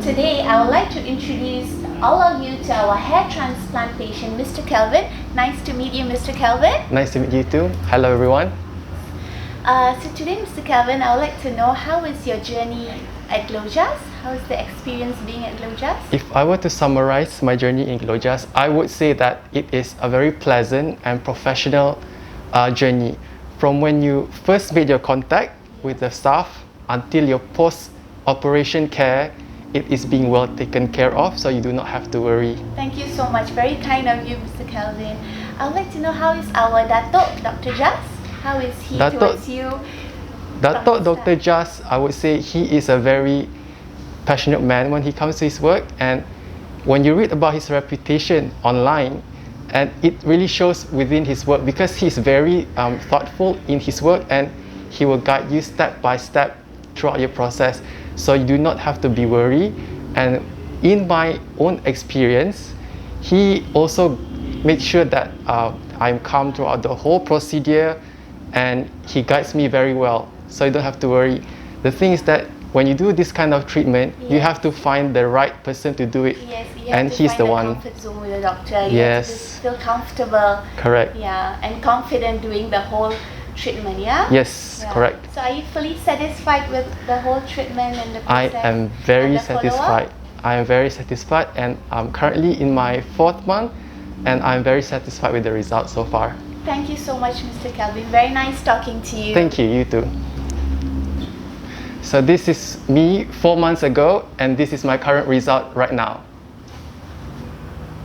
Today, I would like to introduce all of you to our hair transplant patient, Mr. Kelvin. Nice to meet you, Mr. Kelvin. Nice to meet you too. Hello, everyone. So today, Mr. Kelvin, I would like to know how is your journey at Glojas? How is the experience being at Glojas? If I were to summarize my journey in Glojas, I would say that it is a very pleasant and professional journey. From when you first made your contact with the staff until your post-operation care, it is being well taken care of, so you do not have to worry. Thank you so much. Very kind of you, Mr. Kelvin. I would like to know how is our Datuk, Dr. Jas? How is he towards you? Datuk Dr. Jas, I would say he is a very passionate man when he comes to his work, and when you read about his reputation online, and it really shows within his work because he's very thoughtful in his work, and he will guide you step by step throughout your process, so you do not have to be worried. And in my own experience, he also makes sure that I'm calm throughout the whole procedure, and he guides me very well, so you don't have to worry. The thing is that when you do this kind of treatment, you have to find the right person to do it. Yes, you have and to he's find the the one. comfort zone with the doctor. You Yes. have to just feel comfortable. Correct. Yeah, and confident doing the whole treatment, yeah? Yes, Yeah. correct. So are you fully satisfied with the whole treatment and the I process? am very and the follow-up? satisfied. I am very satisfied, and I'm currently in my 4th month, and I'm very satisfied with the results so far. Thank you so much, Mr. Kelvin. Very nice talking to you. Thank you, you too. So this is me 4 months ago, and this is my current result right now.